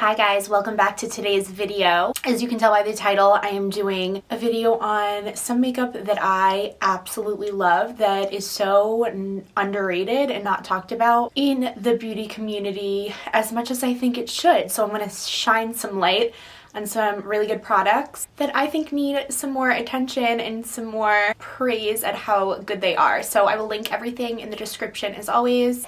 Hi guys, welcome back to today's video. As you can tell by the title, I am doing a video on some makeup that I absolutely love that is so underrated and not talked about in the beauty community as much as I think it should. So I'm going to shine some light on some really good products that I think need some more attention and some more praise at how good they are. So I will link everything in the description as always.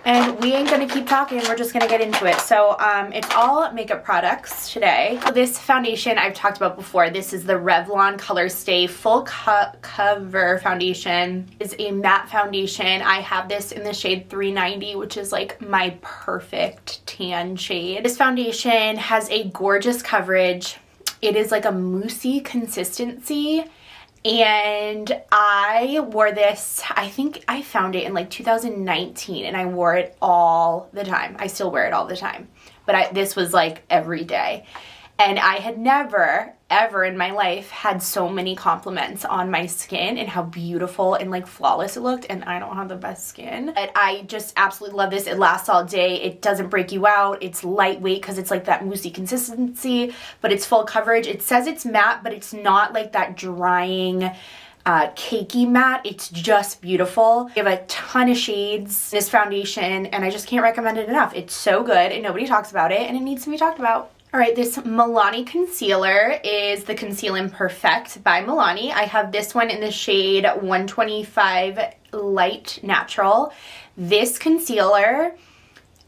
And we ain't gonna keep talking, we're just gonna get into it. So it's all makeup products today. So this foundation I've talked about before. This is the Revlon Colorstay Full Cover Foundation. It's a matte foundation. I have this in the shade 390, which is like my perfect tan shade. This foundation has a gorgeous coverage. It is like a moussey consistency. And I wore this, I think I found it in like 2019 and I wore it all the time. I still wear it all the time. But this was like every day. And I had never, ever in my life had so many compliments on my skin and how beautiful and like flawless it looked. And I don't have the best skin. But I just absolutely love this. It lasts all day. It doesn't break you out. It's lightweight because it's like that moussey consistency, but it's full coverage. It says it's matte, but it's not like that drying cakey matte. It's just beautiful. We have a ton of shades in this foundation and I just can't recommend it enough. It's so good and nobody talks about it and it needs to be talked about. Alright, this Milani concealer is the Conceal Perfect by Milani. I have this one in the shade 125 Light Natural. This concealer,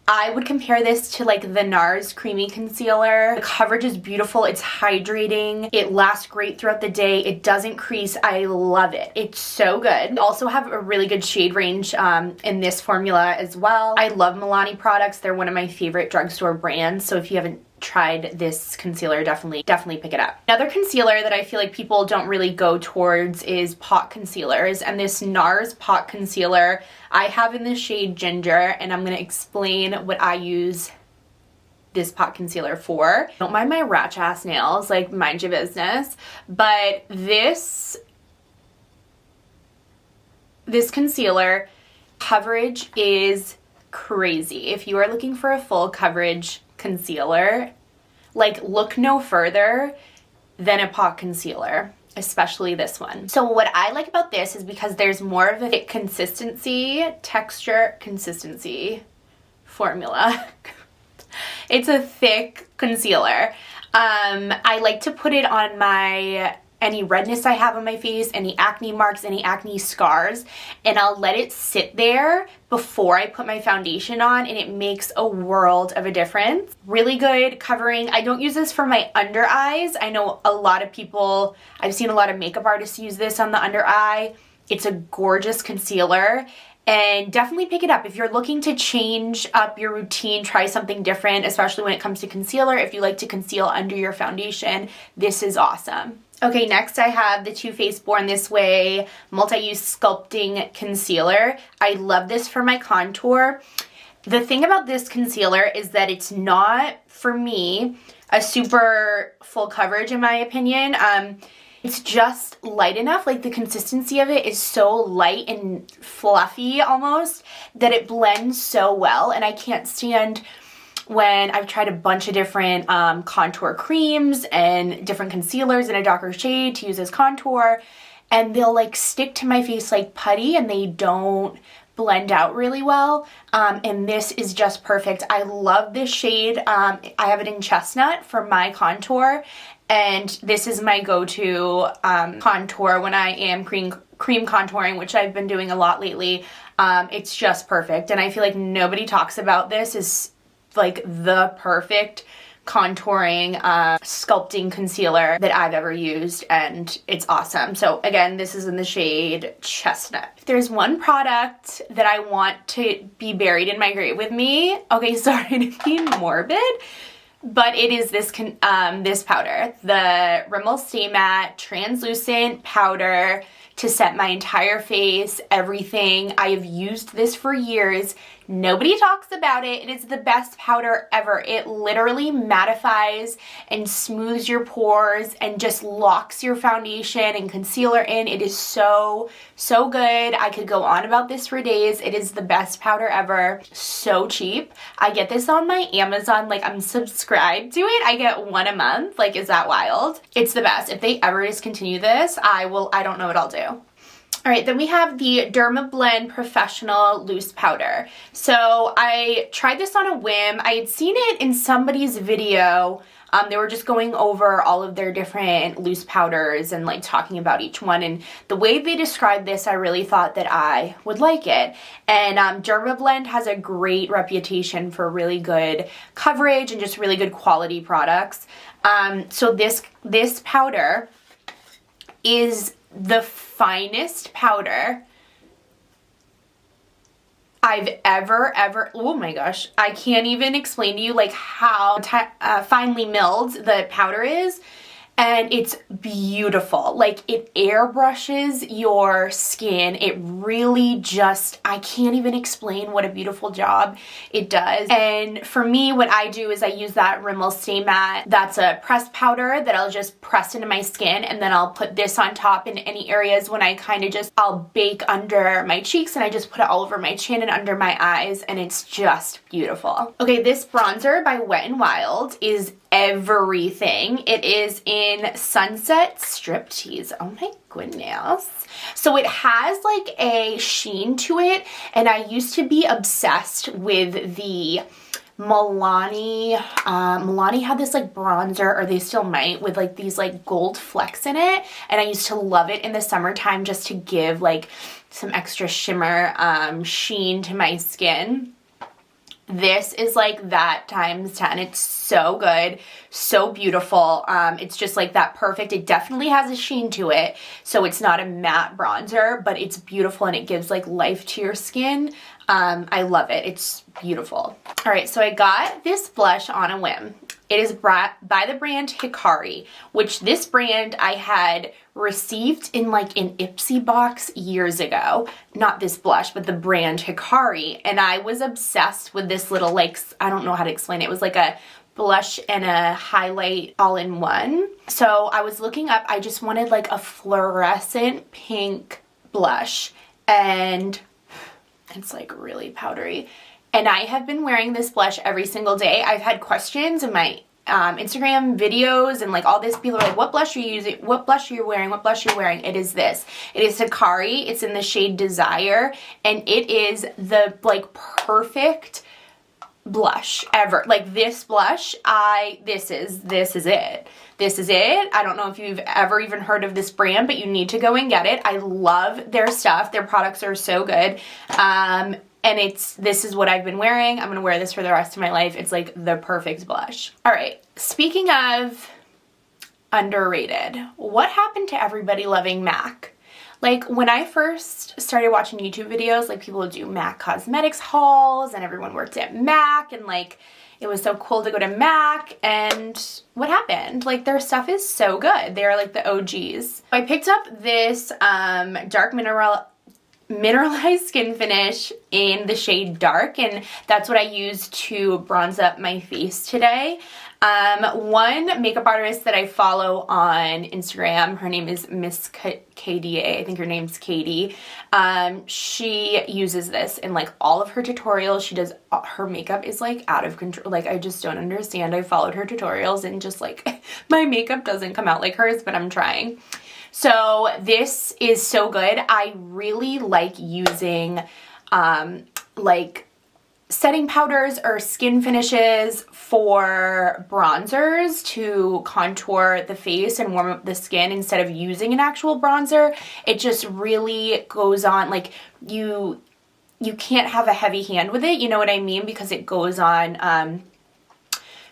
I would compare this to like the Nars Creamy Concealer. The coverage is beautiful. It's hydrating. It lasts great throughout the day. It doesn't crease. I love it. It's so good. We also have a really good shade range in this formula as well. I love Milani products. They're one of my favorite drugstore brands. So if you haven't tried this concealer, definitely pick it up. Another concealer that I feel like people don't really go towards is pot concealers, and this Nars Pot Concealer I have in the shade Ginger, and I'm going to explain what I use this pot concealer for. Don't mind my ratch ass nails, like mind your business, but this concealer coverage is crazy. If you are looking for a full coverage concealer, like look no further than a pot concealer, especially this one. So what I like about this is because there's more of a thick texture consistency formula. It's a thick concealer. I like to put it on any redness I have on my face, any acne marks, any acne scars, and I'll let it sit there before I put my foundation on, and it makes a world of a difference. Really good covering. I don't use this for my under eyes. I know a lot of people, I've seen a lot of makeup artists use this on the under eye. It's a gorgeous concealer. And definitely pick it up. If you're looking to change up your routine, try something different, especially when it comes to concealer. If you like to conceal under your foundation, this is awesome. Okay, next I have the Too Faced Born This Way Multi-Use Sculpting Concealer. I love this for my contour. The thing about this concealer is that it's not, for me, a super full coverage in my opinion. It's just light enough, like the consistency of it is so light and fluffy almost that it blends so well, and I can't stand when I've tried a bunch of different contour creams and different concealers in a darker shade to use as contour, and they'll like stick to my face like putty and they don't blend out really well, and this is just perfect. I love this shade. I have it in Chestnut for my contour, and this is my go-to contour when I am cream contouring, which I've been doing a lot lately. It's just perfect, and I feel like nobody talks about this as like the perfect contouring sculpting concealer that I've ever used, and it's awesome. So again, this is in the shade Chestnut. If there's one product that I want to be buried in my grave with me, okay, sorry to be morbid, but it is this powder, the Rimmel Stay Matte Translucent Powder to set my entire face, everything. I have used this for years. Nobody talks about it. It is the best powder ever. It literally mattifies and smooths your pores and just locks your foundation and concealer in. It is so, so good. I could go on about this for days. It is the best powder ever. So cheap. I get this on my Amazon. Like, I'm subscribed to it. I get one a month. Like, is that wild? It's the best. If they ever discontinue this, I don't know what I'll do. All right, then we have the Dermablend Professional Loose Powder. So I tried this on a whim. I had seen it in somebody's video. They were just going over all of their different loose powders and like talking about each one. And the way they described this, I really thought that I would like it. And Dermablend has a great reputation for really good coverage and just really good quality products. So this powder is the finest powder I've ever, oh my gosh, I can't even explain to you like how finely milled the powder is. And it's beautiful. Like, it airbrushes your skin. It really just, I can't even explain what a beautiful job it does. And for me, what I do is I use that Rimmel Stay Matte. That's a pressed powder that I'll just press into my skin, and then I'll put this on top in any areas when I kind of just, I'll bake under my cheeks, and I just put it all over my chin and under my eyes, and it's just beautiful. Okay, this bronzer by Wet n Wild is everything. It is in Sunset Striptease. Oh my goodness. So it has like a sheen to it, and I used to be obsessed with the Milani. Milani had this like bronzer, or they still might, with like these like gold flecks in it, and I used to love it in the summertime just to give like some extra shimmer sheen to my skin. This is like that times 10. It's so good, so beautiful. It's just like that perfect. It definitely has a sheen to it, so it's not a matte bronzer, but it's beautiful and it gives like life to your skin. I love it. It's beautiful. All right, so I got this blush on a whim. It is by the brand Hikari, which this brand I had received in like an Ipsy box years ago. Not this blush, but the brand Hikari. And I was obsessed with this little, like, I don't know how to explain it. It was like a blush and a highlight all in one. So I was looking up, I just wanted like a fluorescent pink blush, and it's like really powdery. And I have been wearing this blush every single day. I've had questions in my Instagram videos and like all this. People are like, what blush are you using? What blush are you wearing? What blush are you wearing? It is this. It is Hikari. It's in the shade Desire. And it is the like perfect blush ever. Like this blush, this is it. This is it. I don't know if you've ever even heard of this brand, but you need to go and get it. I love their stuff. Their products are so good. And this is what I've been wearing. I'm gonna wear this for the rest of my life. It's like the perfect blush. All right, speaking of underrated, what happened to everybody loving MAC? Like, when I first started watching YouTube videos, like people would do MAC cosmetics hauls and everyone worked at MAC, and like it was so cool to go to MAC. And what happened? Like, their stuff is so good. They're like the OGs. I picked up this dark mineralized skin finish in the shade Dark, and that's what I used to bronze up my face today. One makeup artist that I follow on Instagram, her name is Miss KDA, I think her name's Katie. She uses this in like all of her tutorials. She does, her makeup is like out of control. Like, I just don't understand. I followed her tutorials and just like my makeup doesn't come out like hers, but I'm trying. So this is so good. I really like using like setting powders or skin finishes for bronzers to contour the face and warm up the skin instead of using an actual bronzer. It just really goes on, like you can't have a heavy hand with it, you know what I mean? Because it goes on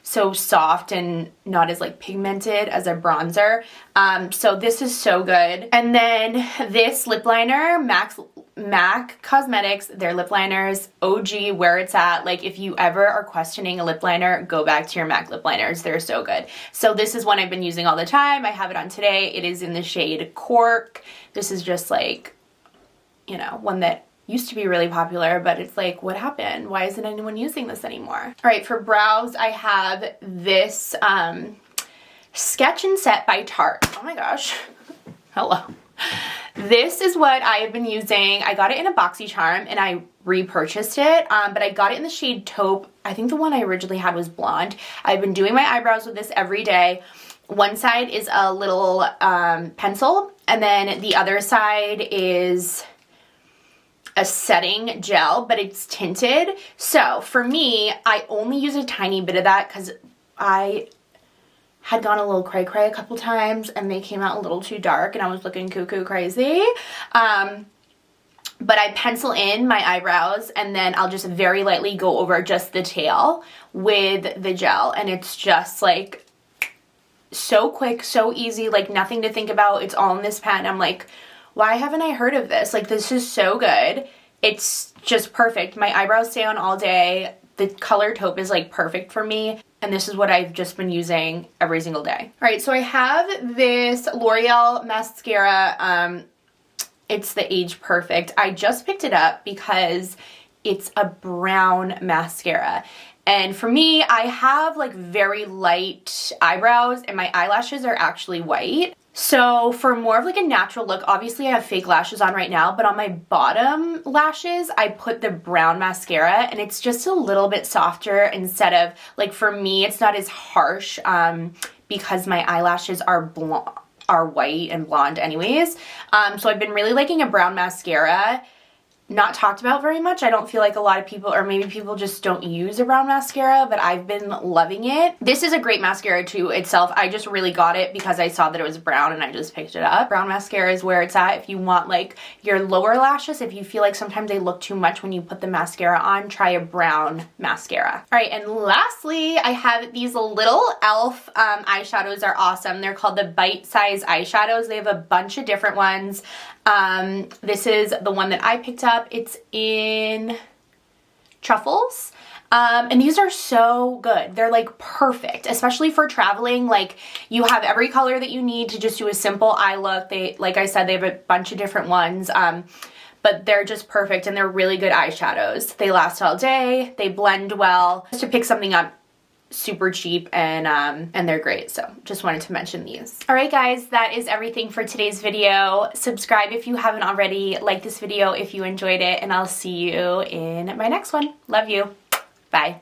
so soft and not as like pigmented as a bronzer. So this is so good. And then this lip liner, MAC Cosmetics, their lip liners, OG, where it's at. Like, if you ever are questioning a lip liner, go back to your MAC lip liners. They're so good. So this is one I've been using all the time. I have it on today. It is in the shade Cork. This is just like, you know, one that used to be really popular, but it's like, what happened? Why isn't anyone using this anymore? All right, for brows, I have this Sketch and Set by Tarte. Oh my gosh. Hello. This is what I have been using. I got it in a BoxyCharm and I repurchased it, but I got it in the shade Taupe. I think the one I originally had was blonde. I've been doing my eyebrows with this every day. One side is a little pencil, and then the other side is a setting gel, but it's tinted. So for me, I only use a tiny bit of that because I had gone a little cray-cray a couple times and they came out a little too dark and I was looking cuckoo crazy. But I pencil in my eyebrows and then I'll just very lightly go over just the tail with the gel, and it's just like so quick, so easy, like nothing to think about. It's all in this pen. I'm like, why haven't I heard of this? Like, this is so good. It's just perfect. My eyebrows stay on all day. The color Taupe is like perfect for me. And this is what I've just been using every single day. All right, so I have this L'Oreal mascara. It's the Age Perfect. I just picked it up because it's a brown mascara. And for me, I have like very light eyebrows and my eyelashes are actually white. So for more of like a natural look, obviously I have fake lashes on right now, but on my bottom lashes, I put the brown mascara and it's just a little bit softer instead of, like, for me, it's not as harsh because my eyelashes are white and blonde anyways. So I've been really liking a brown mascara. Not talked about very much. I don't feel like a lot of people, or maybe people just don't use a brown mascara, but I've been loving it. This is a great mascara too itself. I just really got it because I saw that it was brown and I just picked it up. Brown mascara is where it's at if you want like your lower lashes. If you feel like sometimes they look too much when you put the mascara on, try a brown mascara. All right, and lastly, I have these little e.l.f. Eyeshadows. Are awesome. They're called the Bite Size Eyeshadows. They have a bunch of different ones. This is the one that I picked up. It's in Truffles. And these are so good. They're like perfect, especially for traveling. Like, you have every color that you need to just do a simple eye look. They, like I said, they have a bunch of different ones. But they're just perfect and they're really good eyeshadows. They last all day. They blend well. Just to pick something up super cheap, and they're great. So just wanted to mention these. All right, guys, that is everything for today's video. Subscribe if you haven't already. Like this video if you enjoyed it, and I'll see you in my next one. Love you. Bye.